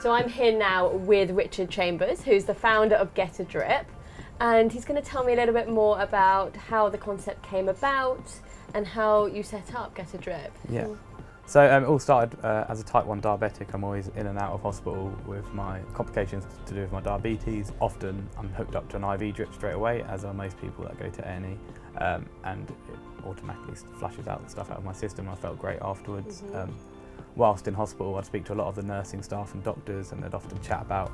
So I'm here now with Richard Chambers, who's the founder of Get a Drip, and he's going to tell me a little bit more about how the concept came about and how you set up Get a Drip. Yeah. So it all started as a type 1 diabetic. I'm always in and out of hospital with my complications to do with my diabetes. Often I'm hooked up to an IV drip straight away, as are most people that go to A&E, and it automatically flushes out the stuff out of my system. I felt great afterwards. Whilst in hospital, I'd speak to a lot of the nursing staff and doctors, and they'd often chat about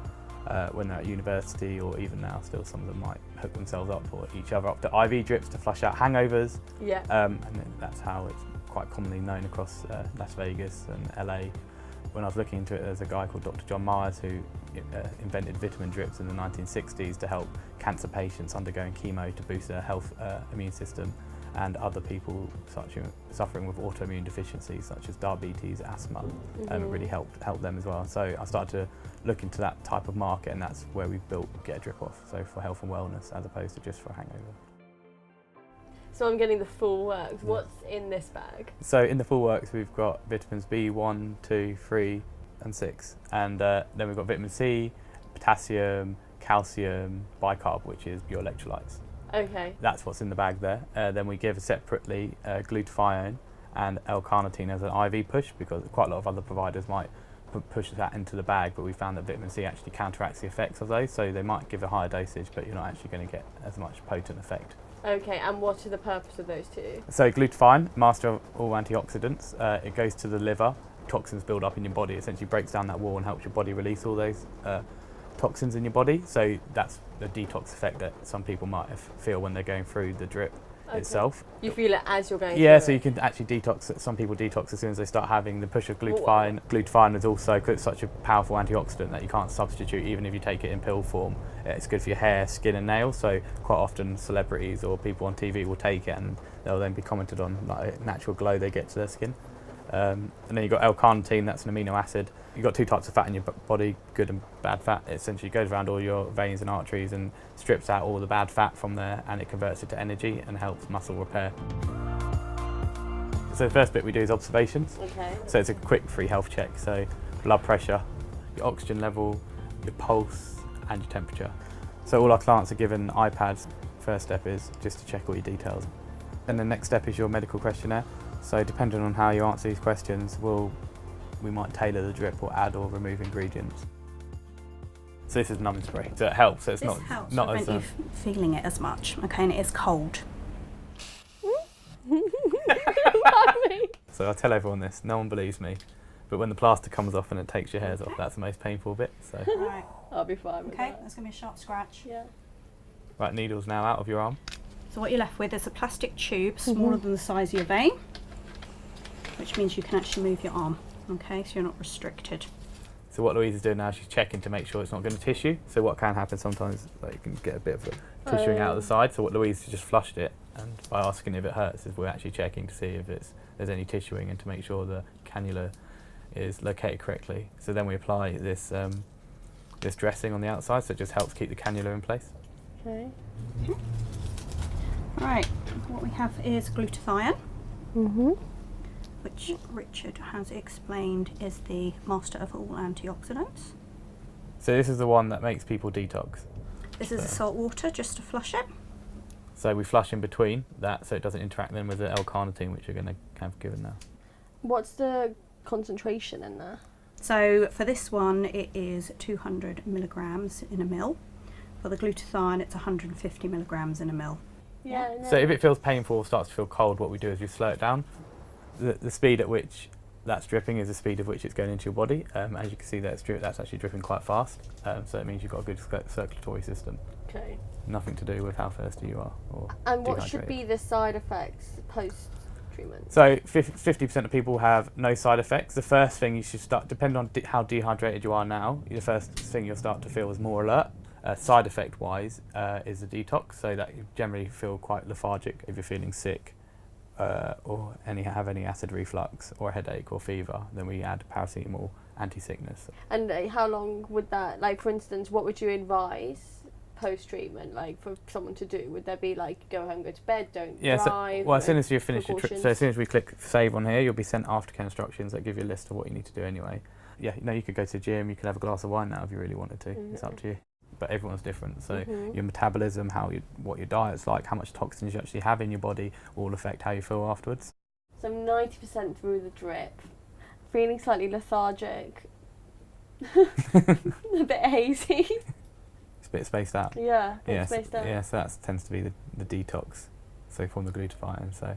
when they're at university, or even now still some of them might hook themselves up or each other up to IV drips to flush out hangovers. Yeah. And that's how it's quite commonly known across Las Vegas and LA. When I was looking into it, there's a guy called Dr. John Myers who invented vitamin drips in the 1960s to help cancer patients undergoing chemo to boost their health immune system, and other people suffering with autoimmune deficiencies such as diabetes, asthma, really helped them as well. So I started to look into that type of market, and that's where we built Get a Drip Off, so for health and wellness as opposed to just for a hangover. So I'm getting the full works. What's in this bag? So in the full works we've got vitamins B1, 2, 3 and 6, and then we've got vitamin C, potassium, calcium, bicarb, which is your electrolytes. Okay. That's what's in the bag there. Then we give separately glutathione and L-carnitine as an IV push, because quite a lot of other providers might push that into the bag, but we found that vitamin C actually counteracts the effects of those, so they might give a higher dosage, but you're not actually going to get as much potent effect. Okay, and what are the purpose of those two? So glutathione, master of all antioxidants, it goes to the liver, toxins build up in your body, essentially breaks down that wall and helps your body release all those toxins in your body. So that's the detox effect that some people might feel when they're going through the drip itself. You feel it as you're going through Yeah, so it. you can actually detox. Some people detox as soon as they start having the push of glutathione. Glutathione is also such a powerful antioxidant that you can't substitute even if you take it in pill form. It's good for your hair, skin and nails, so quite often celebrities or people on TV will take it and they'll then be commented on like a natural glow they get to their skin. And then you've got L-carnitine, that's an amino acid. You've got two types of fat in your body, good and bad fat. It essentially goes around all your veins and arteries and strips out all the bad fat from there, and it converts it to energy and helps muscle repair. So the first bit we do is observations. Okay. So it's a quick free health check. So blood pressure, your oxygen level, your pulse and your temperature. So all our clients are given iPads. First step is just to check all your details. And the next step is your medical questionnaire. So depending on how you answer these questions, we might tailor the drip or add or remove ingredients. So this is numbing spray, so it helps. So it's This not helps not prevent as you feeling it as much. Okay, and it is cold. So I tell everyone this. No one believes me, but when the plaster comes off and it takes your hairs off, that's the most painful bit. So Right. I'll be fine with Okay, that. that's going to be a sharp scratch. Yeah. right, needles now out of your arm. So what you're left with is a plastic tube smaller than the size of your vein, which means you can actually move your arm. Okay, so you're not restricted. So what Louise is doing now, she's checking to make sure it's not going to tissue. So what can happen sometimes, like you can get a bit of a tissuing out of the side. So what Louise just flushed it, and by asking if it hurts, is we're actually checking to see if there's any tissuing and to make sure the cannula is located correctly. So then we apply this this dressing on the outside, so it just helps keep the cannula in place. Okay. Right, what we have is glutathione, Mm-hmm. which Richard has explained is the master of all antioxidants. So this is the one that makes people detox. This is the salt water, just to flush it. So we flush in between that, so it doesn't interact then with the L-carnitine, which you're going to have given now. What's the concentration in there? So for this one, it is 200 milligrams in a mil. For the glutathione, it's 150 milligrams in a mil. Yeah. No. So if it feels painful or starts to feel cold, what we do is we slow it down. The speed at which that's dripping is the speed at which it's going into your body. As you can see, that's actually dripping quite fast. So it means you've got a good circulatory system. Okay. Nothing to do with how thirsty you are or And what should dehydrated. be the side effects post-treatment? So 50% of people have no side effects. The first thing you should start, depending on how dehydrated you are now, the first thing you'll start to feel is more alert. Side effect wise is the detox, so that you generally feel quite lethargic if you're feeling sick or have any acid reflux or headache or fever. Then we add paracetamol, anti-sickness. And how long would that, like for instance, what would you advise post-treatment, like for someone to do? Would there be like go home, go to bed, don't drive? Well, as soon as you finish your trip, precautions? so as soon as we click save on here, you'll be sent aftercare instructions that give you a list of what you need to do anyway. Yeah, you know, you could go to the gym, you could have a glass of wine now if you really wanted to. It's up to you. But everyone's different, so your metabolism, what your diet's like, how much toxins you actually have in your body will affect how you feel afterwards. So I'm 90% through the drip, feeling slightly lethargic, a bit hazy. It's a bit spaced out. Yeah, Spaced out. Yeah, so that tends to be the detox, so from the glutathione. So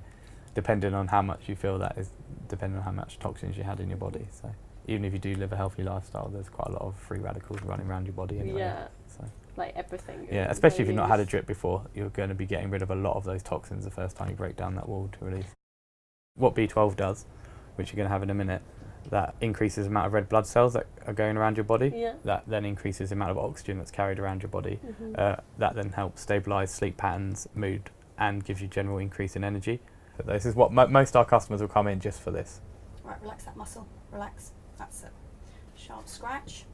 depending on how much you feel, that is depending on how much toxins you had in your body. So even if you do live a healthy lifestyle, there's quite a lot of free radicals running around your body anyway. Yeah. So. Like everything. Yeah, especially if you've not had a drip before, you're going to be getting rid of a lot of those toxins the first time you break down that wall to release. What B12 does, which you're going to have in a minute, that increases the amount of red blood cells that are going around your body. Yeah. That then increases the amount of oxygen that's carried around your body. That then helps stabilise sleep patterns, mood, and gives you general increase in energy. But this is what most of our customers will come in just for this. Right, relax that muscle. Relax. That's it. Sharp scratch.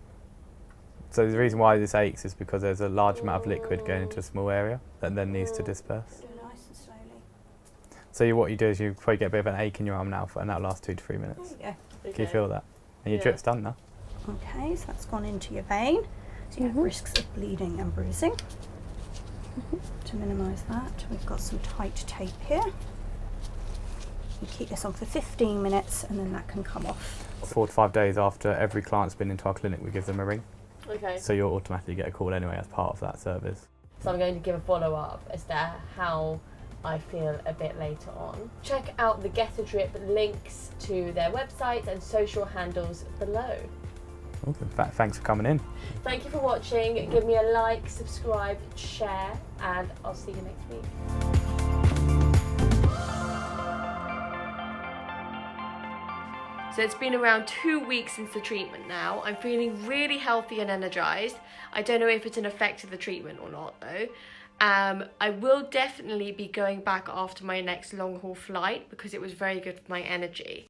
So the reason why this aches is because there's a large amount of liquid going into a small area that then needs to disperse. Do nice and slowly. So what you do is you probably get a bit of an ache in your arm now, and that'll last 2 to 3 minutes. There you go. Can you feel that? And your drip's done now. Okay, so that's gone into your vein. So you have risks of bleeding and bruising. To minimise that, we've got some tight tape here. You keep this on for 15 minutes and then that can come off. 4 to 5 days after every client's been into our clinic, we give them a ring. Okay. So you'll automatically get a call anyway as part of that service. So I'm going to give a follow-up as to how I feel a bit later on. Check out the Get a Drip links to their website and social handles below. Awesome. Thanks for coming in. Thank you for watching. Give me a like, subscribe, share, and I'll see you next week. So it's been around 2 weeks since the treatment now. I'm feeling really healthy and energized. I don't know if it's an effect of the treatment or not though. I will definitely be going back after my next long haul flight because it was very good for my energy.